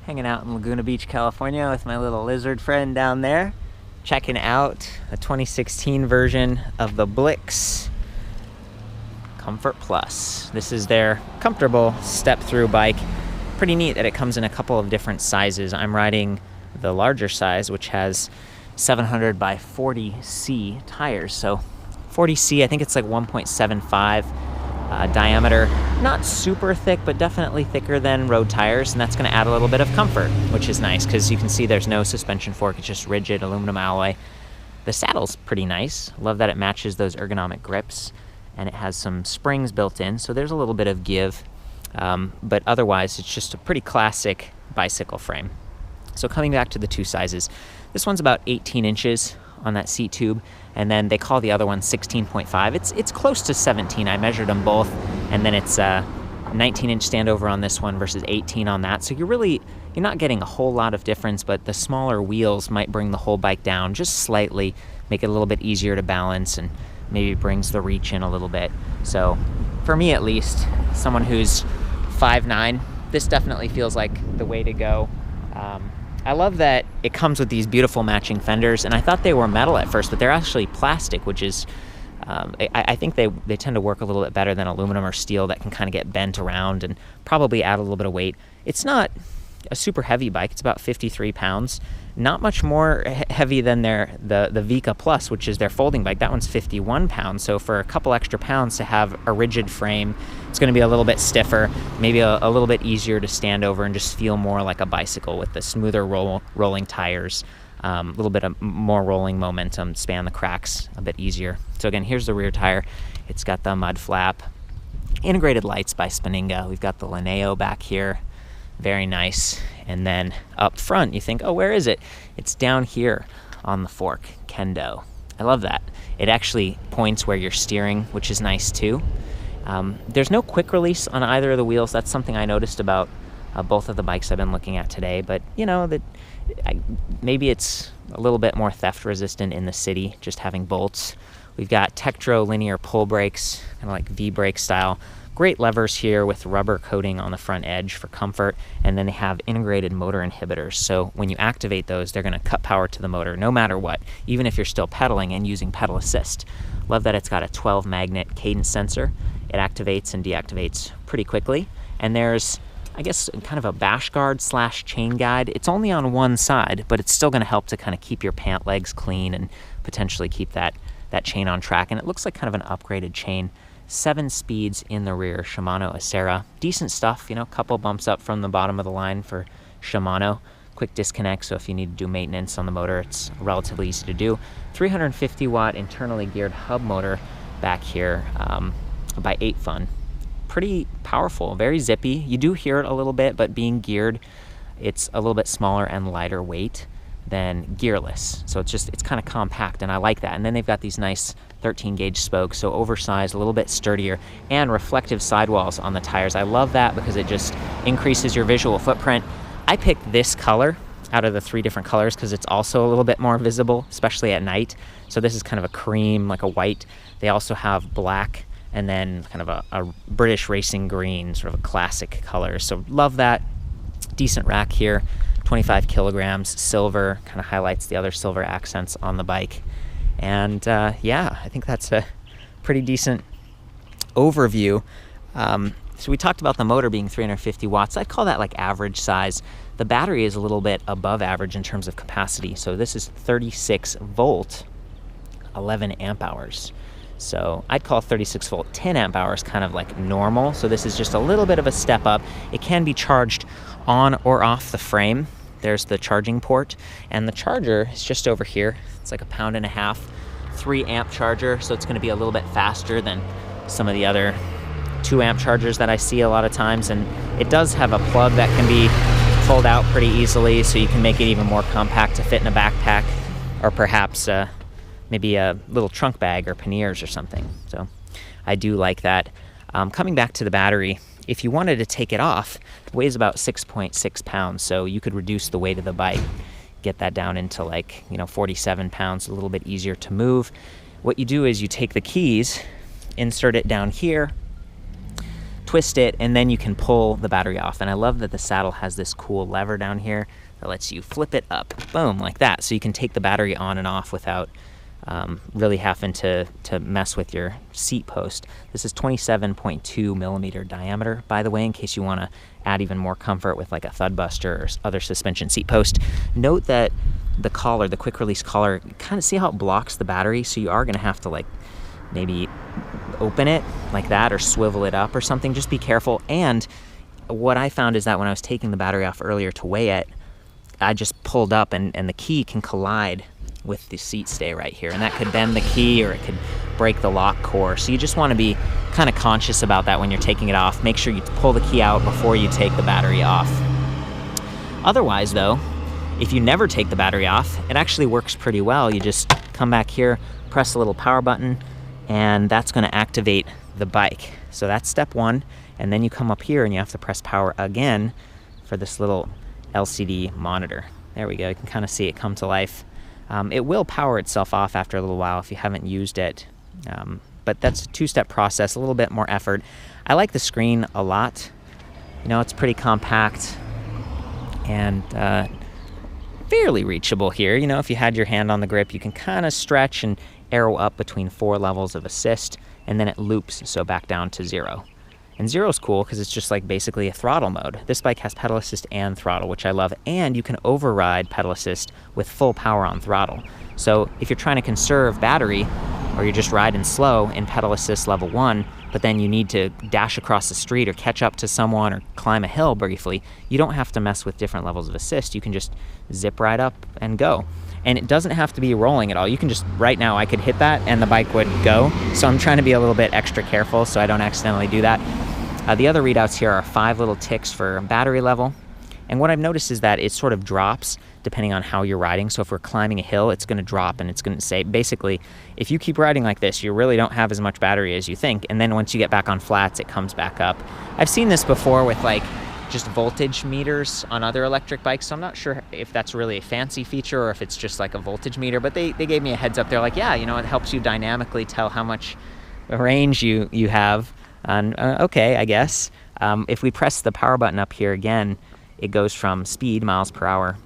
Hanging out in Laguna Beach, California with my little lizard friend down there, checking out a 2016 version of the Blix Komfort Plus. This is their comfortable step-through bike. Pretty neat that it comes in a couple of different sizes. I'm riding the larger size, which has 700 by 40C tires. So 40C, I think it's like 1.75 diameter. Not super thick, but definitely thicker than road tires, and that's going to add a little bit of comfort, which is nice because you can see there's no suspension fork. It's just rigid aluminum alloy. The saddle's pretty nice. Love that it matches those ergonomic grips, and it has some springs built in, so there's a little bit of give. But otherwise, it's just a pretty classic bicycle frame. So coming back to the two sizes, this one's about 18 inches on that seat tube, and then they call the other one 16.5. It's close to 17. I measured them both, and then it's 19-inch standover on this one versus 18 on that. So you're not getting a whole lot of difference, but the smaller wheels might bring the whole bike down just slightly, make it a little bit easier to balance, and maybe brings the reach in a little bit. So for me at least, someone who's 5'9", this definitely feels like the way to go. I love that it comes with these beautiful matching fenders, and I thought they were metal at first, but they're actually plastic, which is, I think they tend to work a little bit better than aluminum or steel that can kind of get bent around and probably add a little bit of weight. It's not a super heavy bike. It's about 53 pounds. Not much more heavy than the Vika Plus, which is their folding bike. That one's 51 pounds. So for a couple extra pounds to have a rigid frame, it's going to be a little bit stiffer, maybe a little bit easier to stand over and just feel more like a bicycle with the smoother rolling tires, a little bit of more rolling momentum, span the cracks a bit easier. So again, here's the rear tire. It's got the mud flap, integrated lights by Spinninga. We've got the Lineo back here. Very nice. And then up front, you think, oh, where is it? It's down here on the fork, kendo. I love that. It actually points where you're steering, which is nice too. There's no quick release on either of the wheels. That's something I noticed about both of the bikes I've been looking at today. But maybe it's a little bit more theft resistant in the city, just having bolts. We've got Tektro linear pull brakes, kind of like V-brake style. Great levers here with rubber coating on the front edge for comfort, and then they have integrated motor inhibitors. So when you activate those, they're going to cut power to the motor no matter what, even if you're still pedaling and using pedal assist. Love that it's got a 12 magnet cadence sensor. It activates and deactivates pretty quickly. And there's, I guess, kind of a bash guard / chain guide. It's only on one side, but it's still going to help to kind of keep your pant legs clean and potentially keep that chain on track. And it looks like kind of an upgraded chain. 7 speeds in the rear, Shimano Acera. Decent stuff, couple bumps up from the bottom of the line for Shimano. Quick disconnect, so if you need to do maintenance on the motor, it's relatively easy to do. 350 watt internally geared hub motor back here by 8 Fun. Pretty powerful, very zippy. You do hear it a little bit, but being geared, it's a little bit smaller and lighter weight than gearless. So it's kind of compact, and I like that. And then they've got these nice 13 gauge spokes, so oversized, a little bit sturdier, and reflective sidewalls on the tires. I love that because it just increases your visual footprint. I picked this color out of the 3 different colors because it's also a little bit more visible, especially at night. So this is kind of a cream, like a white. They also have black, and then kind of a British racing green, sort of a classic color. So love that. Decent rack here, 25 kilograms, silver, kind of highlights the other silver accents on the bike. And I think that's a pretty decent overview. So we talked about the motor being 350 watts. I'd call that like average size. The battery is a little bit above average in terms of capacity. So this is 36 volt, 11 amp hours. So I'd call 36 volt, 10 amp hours kind of like normal. So this is just a little bit of a step up. It can be charged on or off the frame. There's the charging port, and the charger is just over here. It's like 1.5 pounds, 3 amp charger, so it's going to be a little bit faster than some of the other 2 amp chargers that I see a lot of times. And it does have a plug that can be pulled out pretty easily, so you can make it even more compact to fit in a backpack, or perhaps maybe a little trunk bag or panniers or something. So I do like that. Coming back to the battery, if you wanted to take it off, it weighs about 6.6 pounds, so you could reduce the weight of the bike, get that down into 47 pounds, a little bit easier to move. What you do is you take the keys, insert it down here, twist it, and then you can pull the battery off. And I love that the saddle has this cool lever down here that lets you flip it up, boom, like that. So you can take the battery on and off without really having to mess with your seat post. This is 27.2 millimeter diameter, by the way, in case you want to add even more comfort with like a thud buster or other suspension seat post. Note that the collar, the quick release collar, kind of see how it blocks the battery, so you are going to have to like maybe open it like that or swivel it up or something. Just be careful. And what I found is that when I was taking the battery off earlier to weigh it, I just pulled up and the key can collide with the seat stay right here, and that could bend the key or it could break the lock core. So you just want to be kind of conscious about that when you're taking it off. Make sure you pull the key out before you take the battery off. Otherwise though, if you never take the battery off, it actually works pretty well. You just come back here, press the little power button, and that's going to activate the bike. So that's step one, and then you come up here and you have to press power again for this little LCD monitor. There we go, you can kind of see it come to life. It will power itself off after a little while if you haven't used it, but that's a two-step process, a little bit more effort. I like the screen a lot. You know, it's pretty compact and fairly reachable here. You know, if you had your hand on the grip, you can kind of stretch and arrow up between 4 levels of assist, and then it loops, so back down to 0. And 0 is cool because it's just like basically a throttle mode. This bike has pedal assist and throttle, which I love, and you can override pedal assist with full power on throttle. So if you're trying to conserve battery, or you're just riding slow in pedal assist level 1, but then you need to dash across the street or catch up to someone or climb a hill briefly, you don't have to mess with different levels of assist. You can just zip right up and go. And it doesn't have to be rolling at all. You can just, right now I could hit that and the bike would go. So I'm trying to be a little bit extra careful so I don't accidentally do that. The other readouts here are 5 little ticks for battery level. And what I've noticed is that it sort of drops depending on how you're riding. So if we're climbing a hill, it's going to drop and it's going to say, basically, if you keep riding like this, you really don't have as much battery as you think. And then once you get back on flats, it comes back up. I've seen this before with like just voltage meters on other electric bikes, so I'm not sure if that's really a fancy feature or if it's just like a voltage meter, but they gave me a heads up. They're like, yeah, you know, it helps you dynamically tell how much range you have. And okay, I guess. If we press the power button up here again, it goes from speed, miles per hour,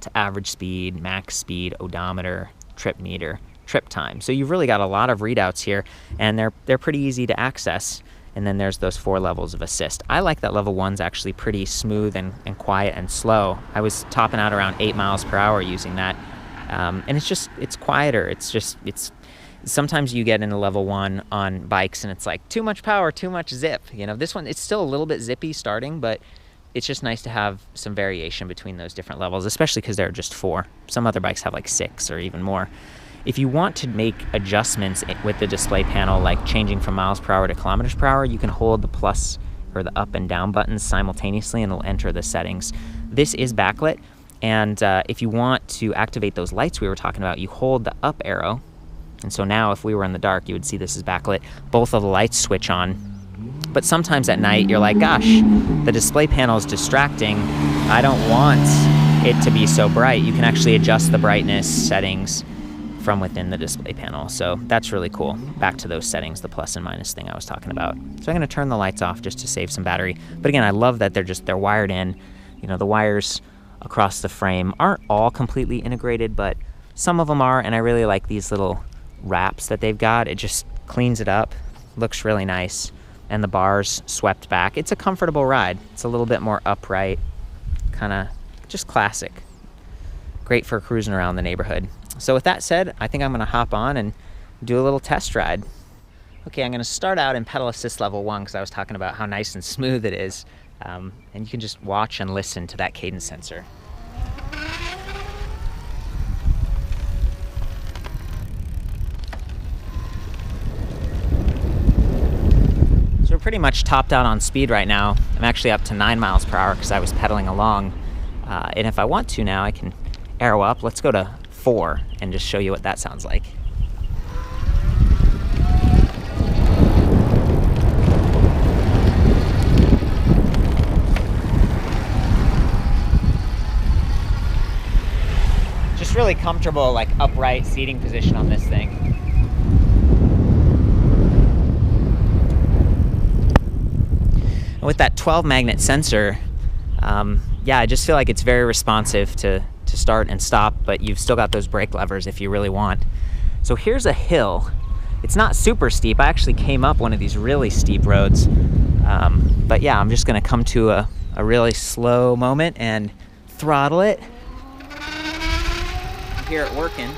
to average speed, max speed, odometer, trip meter, trip time. So you've really got a lot of readouts here, and they're pretty easy to access. And then there's those 4 levels of assist. I like that level 1's actually pretty smooth and quiet and slow. I was topping out around 8 miles per hour using that. And it's quieter. It's sometimes you get into level 1 on bikes and it's like too much power, too much zip. You know, this one, it's still a little bit zippy starting, but it's just nice to have some variation between those different levels, especially because there are just 4. Some other bikes have like 6 or even more. If you want to make adjustments with the display panel, like changing from miles per hour to kilometers per hour, you can hold the plus or the up and down buttons simultaneously and it'll enter the settings. This is backlit, and if you want to activate those lights we were talking about, you hold the up arrow. And so now if we were in the dark, you would see this is backlit. Both of the lights switch on. But sometimes at night, you're like, gosh, the display panel is distracting. I don't want it to be so bright. You can actually adjust the brightness settings from within the display panel. So that's really cool. Back to those settings, the plus and minus thing I was talking about. So I'm gonna turn the lights off just to save some battery. But again, I love that they're wired in. You know, the wires across the frame aren't all completely integrated, but some of them are, and I really like these little wraps that they've got. It just cleans it up, looks really nice. And the bars swept back. It's a comfortable ride. It's a little bit more upright, kind of just classic. Great for cruising around the neighborhood. So with that said, I think I'm gonna hop on and do a little test ride. Okay, I'm gonna start out in pedal assist level 1 because I was talking about how nice and smooth it is. And you can just watch and listen to that cadence sensor. So we're pretty much topped out on speed right now. I'm actually up to 9 miles per hour because I was pedaling along. And if I want to now, I can arrow up. Let's go to 4 and just show you what that sounds like. Just really comfortable, like upright seating position on this thing. 12 magnet sensor, yeah, I just feel like it's very responsive to start and stop, but you've still got those brake levers if you really want. So here's a hill. It's not super steep. I actually came up one of these really steep roads. But yeah, I'm just gonna come to a really slow moment and throttle it. You hear it working.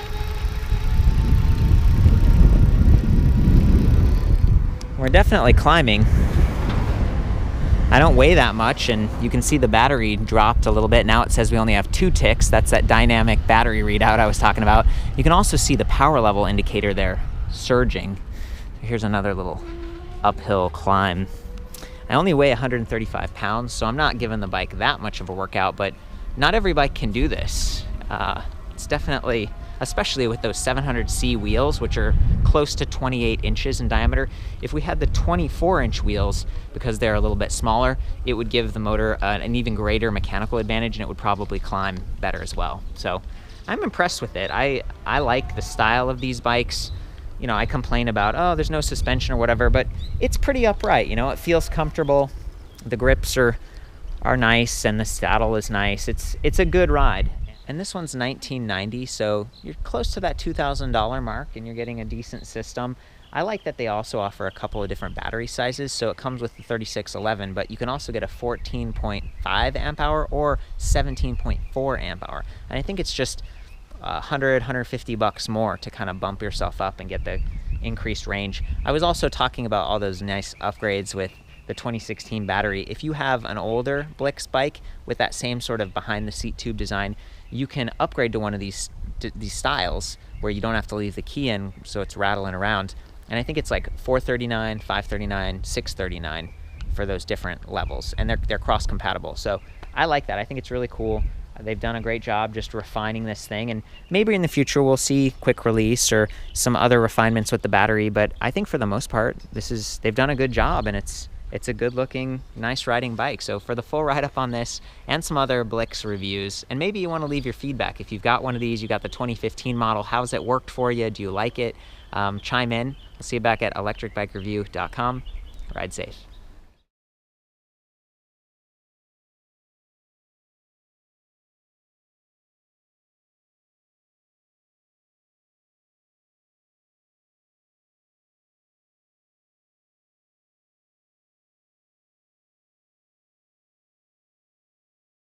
We're definitely climbing. I don't weigh that much, and you can see the battery dropped a little bit. Now it says we only have 2 ticks. That's that dynamic battery readout I was talking about. You can also see the power level indicator there surging. Here's another little uphill climb. I only weigh 135 pounds, so I'm not giving the bike that much of a workout, but not every bike can do this. It's definitely, especially with those 700C wheels, which are close to 28 inches in diameter. If we had the 24-inch wheels, because they're a little bit smaller, it would give the motor an even greater mechanical advantage, and it would probably climb better as well. So I'm impressed with it. I like the style of these bikes. You know, I complain about, oh, there's no suspension or whatever, but it's pretty upright. You know, it feels comfortable. The grips are nice, and the saddle is nice. It's a good ride. And this one's $19.90, so you're close to that $2,000 mark, and you're getting a decent system. I like that they also offer a couple of different battery sizes. So it comes with the 3611, but you can also get a 14.5 amp hour or 17.4 amp hour. And I think it's just 150 bucks more to kind of bump yourself up and get the increased range. I was also talking about all those nice upgrades with the 2016 battery. If you have an older Blix bike with that same sort of behind the seat tube design, you can upgrade to one of these styles where you don't have to leave the key in, so it's rattling around. And I think it's like $439, $539, $639 for those different levels, and they're cross compatible. So I like that. I think it's really cool. They've done a great job just refining this thing, and maybe in the future we'll see quick release or some other refinements with the battery, but I think for the most part they've done a good job, and it's a good looking, nice riding bike. So for the full write up on this and some other Blix reviews, and maybe you want to leave your feedback. If you've got one of these, you got the 2015 model, how's it worked for you? Do you like it? Chime in. I'll see you back at ElectricBikeReview.com. Ride safe.